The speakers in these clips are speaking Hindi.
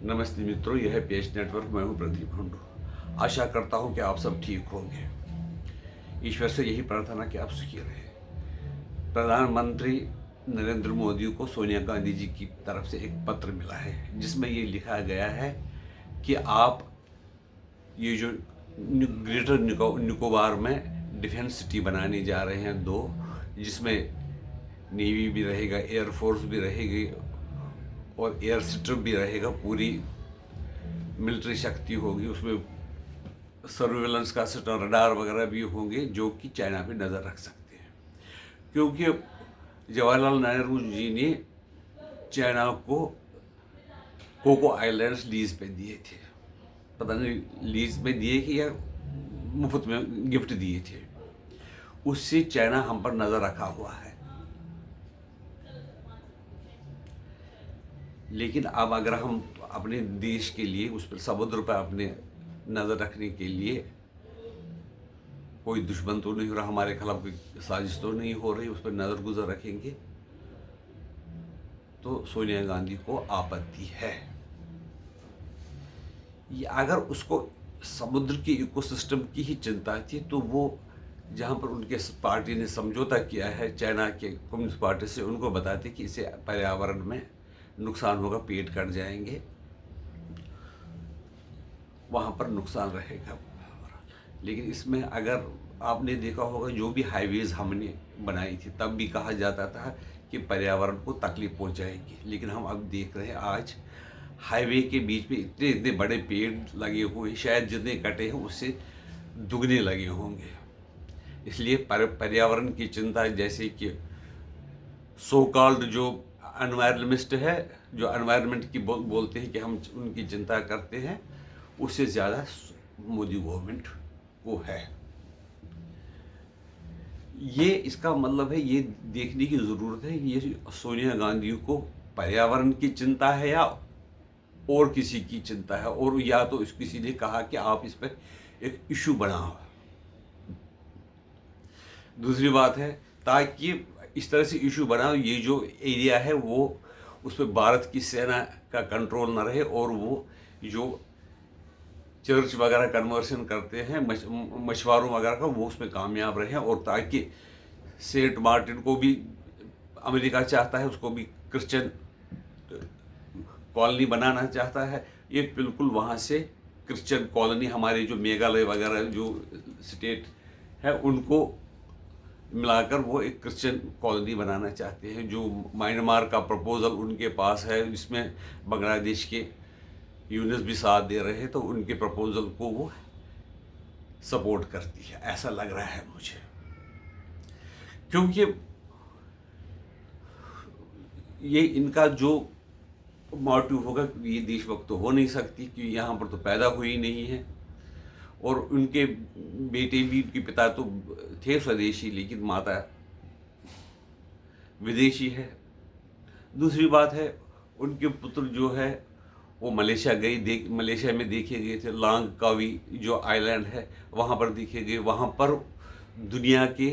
नमस्ते मित्रों, यह है पेज नेटवर्क। मैं हूं प्रदीप हुंडू। आशा करता हूं कि आप सब ठीक होंगे। ईश्वर से यही प्रार्थना कि आप सुखी रहें। प्रधानमंत्री नरेंद्र मोदी को सोनिया गांधी जी की तरफ से एक पत्र मिला है जिसमें ये लिखा गया है कि आप ये जो ग्रेटर निकोबार में डिफेंस सिटी बनाने जा रहे हैं दो, जिसमें नेवी भी रहेगा, एयरफोर्स भी रहेगी और एयर स्ट्रिप भी रहेगा, पूरी मिलिट्री शक्ति होगी। उसमें सर्विलेंस का सिस्टम, रडार वगैरह भी होंगे जो कि चाइना पे नज़र रख सकते हैं। क्योंकि जवाहरलाल नेहरू जी ने चाइना को कोको आइलैंड्स लीज पे दिए थे, पता नहीं लीज पे दिए कि या मुफ्त में गिफ्ट दिए थे। उससे चाइना हम पर नज़र रखा हुआ है। लेकिन अब अगर हम अपने देश के लिए उस पर समुद्र पर अपने नज़र रखने के लिए, कोई दुश्मन तो नहीं हो रहा, हमारे खिलाफ कोई साजिश तो नहीं हो रही, उस पर नज़र गुजर रखेंगे तो सोनिया गांधी को आपत्ति है। ये अगर उसको समुद्र के इकोसिस्टम की ही चिंता थी तो वो जहाँ पर उनके पार्टी ने समझौता किया है चाइना के कम्युनिस्ट पार्टी से, उनको बताते कि इससे पर्यावरण में नुकसान होगा, पेड़ कट जाएंगे, वहाँ पर नुकसान रहेगा। लेकिन इसमें अगर आपने देखा होगा, जो भी हाईवेज हमने बनाई थी तब भी कहा जाता था कि पर्यावरण को तकलीफ पहुँचाएगी। लेकिन हम अब देख रहे हैं आज हाईवे के बीच में इतने इतने बड़े पेड़ लगे हुए, शायद जितने कटे हैं उससे दुगने लगे होंगे। इसलिए पर्यावरण की चिंता, जैसे कि सो कॉल्ड जो एनवायरमेंटिस्ट है, जो एनवायरनमेंट की बोलते हैं कि हम उनकी चिंता करते हैं, उससे ज़्यादा मोदी गवर्नमेंट को है। ये इसका मतलब है, ये देखने की ज़रूरत है ये सोनिया गांधी को पर्यावरण की चिंता है या और किसी की चिंता है, और या तो किसी ने कहा कि आप इस पर एक इशू बनाओ। दूसरी बात है, ताकि इस तरह से इशू बनाओ, ये जो एरिया है वो उस पर भारत की सेना का कंट्रोल ना रहे, और वो जो चर्च वगैरह कन्वर्शन करते हैं मछुआरों वगैरह का, वो उसमें कामयाब रहे, और ताकि सेंट मार्टिन को भी अमेरिका चाहता है, उसको भी क्रिश्चियन कॉलोनी बनाना चाहता है। ये बिल्कुल वहाँ से क्रिश्चियन कॉलोनी, हमारे जो मेघालय वगैरह जो स्टेट है उनको मिलाकर वो एक क्रिश्चियन कॉलोनी बनाना चाहते हैं। जो म्यांमार का प्रपोजल उनके पास है, जिसमें बांग्लादेश के यूनिस भी साथ दे रहे हैं, तो उनके प्रपोजल को वो सपोर्ट करती है, ऐसा लग रहा है मुझे। क्योंकि ये इनका जो मोटिव होगा, ये देशभक्त तो हो नहीं सकती क्योंकि यहाँ पर तो पैदा हुई नहीं है, और उनके बेटे भी, उनके पिता तो थे स्वदेशी लेकिन माता विदेशी है। दूसरी बात है, उनके पुत्र जो है वो मलेशिया गए, मलेशिया में देखे गए थे, लांगकावी जो आइलैंड है वहाँ पर देखे गए। वहाँ पर दुनिया के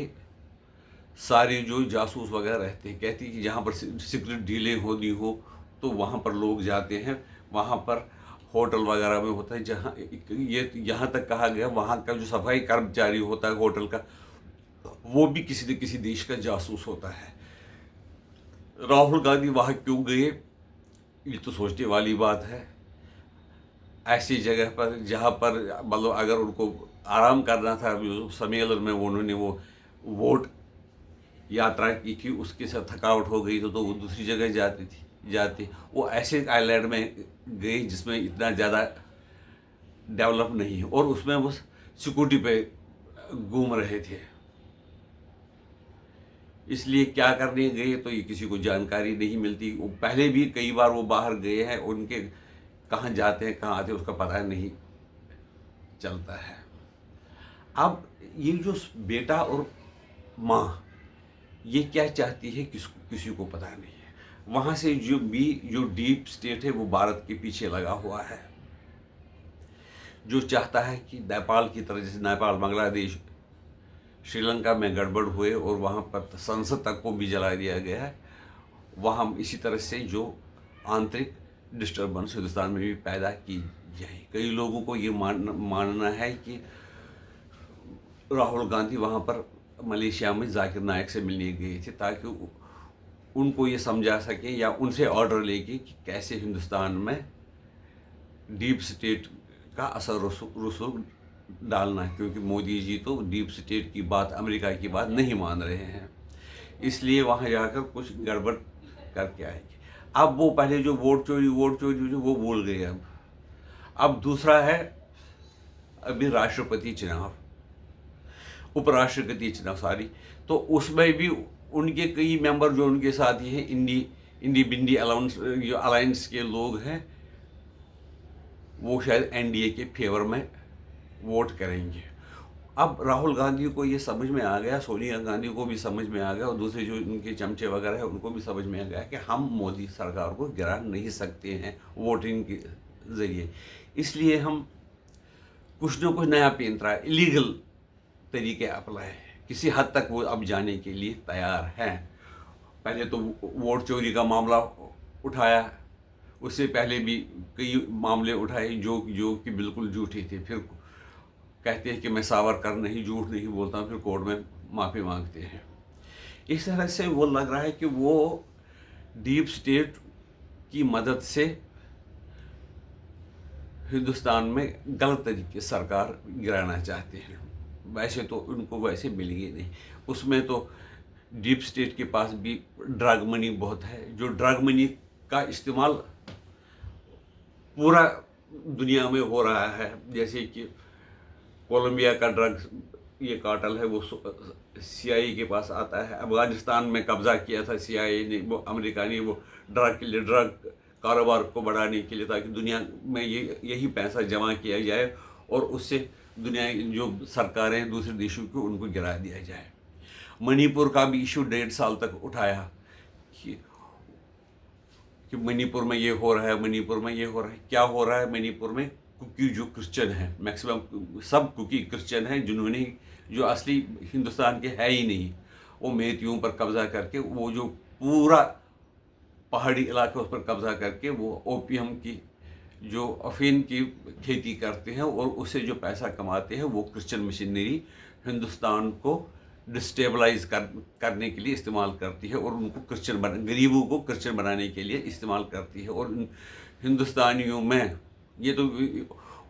सारे जो जासूस वगैरह रहते हैं, कहते हैं कि जहाँ पर सीक्रेट डीलें होनी हो तो वहाँ पर लोग जाते हैं। वहाँ पर होटल वगैरह में होता है, जहाँ ये यहाँ तक कहा गया वहाँ का जो सफाई कर्मचारी होता है होटल का, वो भी किसी न किसी देश का जासूस होता है। राहुल गांधी वहाँ क्यों गए, ये तो सोचने वाली बात है। ऐसी जगह पर जहाँ पर मतलब अगर उनको आराम करना था, सम्मेलन में उन्होंने वो वोट यात्रा की थी, उसके साथ थकावट हो गई तो वो दूसरी जगह जाते वो ऐसे आइलैंड में गए जिसमें इतना ज़्यादा डेवलप नहीं है, और उसमें वो सिक्योरिटी पे घूम रहे थे। इसलिए क्या करने गए तो ये किसी को जानकारी नहीं मिलती। वो पहले भी कई बार वो बाहर गए हैं, उनके कहाँ जाते हैं कहाँ आते हैं उसका पता नहीं चलता है। अब ये जो बेटा और माँ ये क्या चाहती है किसी को पता नहीं है। वहाँ से जो डीप स्टेट है वो भारत के पीछे लगा हुआ है, जो चाहता है कि नेपाल की तरह, जैसे नेपाल, बांग्लादेश, श्रीलंका में गड़बड़ हुए और वहाँ पर संसद तक को भी जला दिया गया है, वहाँ इसी तरह से जो आंतरिक डिस्टर्बेंस हिंदुस्तान में भी पैदा की जाए। कई लोगों को ये मानना है कि राहुल गांधी वहाँ पर मलेशिया में जाकिर नायक से मिलने गए थे ताकि उनको ये समझा सके या उनसे ऑर्डर लेके कि कैसे हिंदुस्तान में डीप स्टेट का असर रसूख डालना है, क्योंकि मोदी जी तो डीप स्टेट की बात, अमेरिका की बात नहीं मान रहे हैं, इसलिए वहाँ जाकर कुछ गड़बड़ करके आएंगे। अब वो पहले जो वोट चोरी जो वो भूल गए। अब दूसरा है अभी राष्ट्रपति चुनाव, उपराष्ट्रपति चुनाव सारी, तो उसमें भी उनके कई मेंबर जो उनके साथ ही हैं, इंडी बिंडी अलायंस के लोग हैं, वो शायद एनडीए के फेवर में वोट करेंगे। अब राहुल गांधी को ये समझ में आ गया, सोनिया गांधी को भी समझ में आ गया, और दूसरे जो इनके चमचे वगैरह हैं उनको भी समझ में आ गया कि हम मोदी सरकार को गिरा नहीं सकते हैं वोटिंग के ज़रिए, इसलिए हम कुछ न कुछ नया पेंतरा इलीगल तरीके अपनाए। किसी हद तक वो अब जाने के लिए तैयार हैं। पहले तो वोट चोरी का मामला उठाया, उससे पहले भी कई मामले उठाए जो कि बिल्कुल झूठे थे। फिर कहते हैं कि मैं सावरकर नहीं, झूठ नहीं बोलता, फिर कोर्ट में माफ़ी मांगते हैं। इस तरह से वो लग रहा है कि वो डीप स्टेट की मदद से हिंदुस्तान में गलत तरीके सरकार गिराना चाहते हैं। वैसे तो उनको वैसे मिलेगी नहीं, उसमें तो डीप स्टेट के पास भी ड्रग मनी बहुत है, जो ड्रग मनी का इस्तेमाल पूरा दुनिया में हो रहा है। जैसे कि कोलंबिया का ड्रग ये कार्टेल है, वो CIA के पास आता है। अफगानिस्तान में कब्जा किया था CIA ने, वो अमेरिका ने, वो ड्रग के लिए, ड्रग कारोबार को बढ़ाने के लिए, ताकि दुनिया में यही पैसा जमा किया जाए और उससे दुनिया जो सरकारें दूसरे देशों की उनको गिरा दिया जाए। मणिपुर का भी इशू 1.5 साल तक उठाया कि मणिपुर में ये हो रहा है, मणिपुर में ये हो रहा है। क्या हो रहा है मणिपुर में? कुकी जो क्रिश्चियन हैं, मैक्सिमम सब कुकी क्रिश्चियन हैं, जिन्होंने जो असली हिंदुस्तान के है ही नहीं, वो मेतियों पर कब्जा करके, वो जो पूरा पहाड़ी इलाका उस पर कब्जा करके वो ओपियम की जो अफीम की खेती करते हैं और उससे जो पैसा कमाते हैं वो क्रिश्चियन मशीनरी हिंदुस्तान को डिस्टेबलाइज करने के लिए इस्तेमाल करती है और उनको गरीबों को क्रिश्चियन बनाने के लिए इस्तेमाल करती है। और हिंदुस्तानियों में ये तो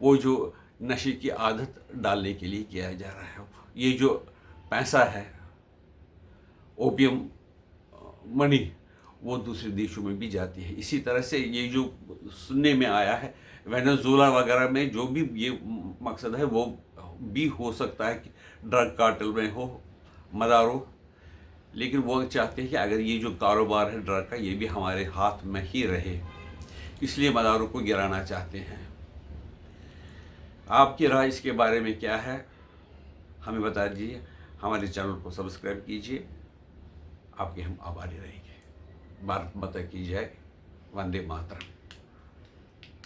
वो जो नशे की आदत डालने के लिए किया जा रहा है। ये जो पैसा है ओपियम मनी, वो दूसरे देशों में भी जाती है। इसी तरह से ये जो सुनने में आया है वेनेजुएला वगैरह में जो भी ये मकसद है, वो भी हो सकता है कि ड्रग कार्टेल में हो, मदारो, लेकिन वो चाहते हैं कि अगर ये जो कारोबार है ड्रग का, ये भी हमारे हाथ में ही रहे, इसलिए मदारो को गिराना चाहते हैं। आपकी राय इसके बारे में क्या है, हमें बता दीजिए। हमारे चैनल को सब्सक्राइब कीजिए, आपके हम आभारी रहेंगे। भारत माता की जय। वंदे मातरम।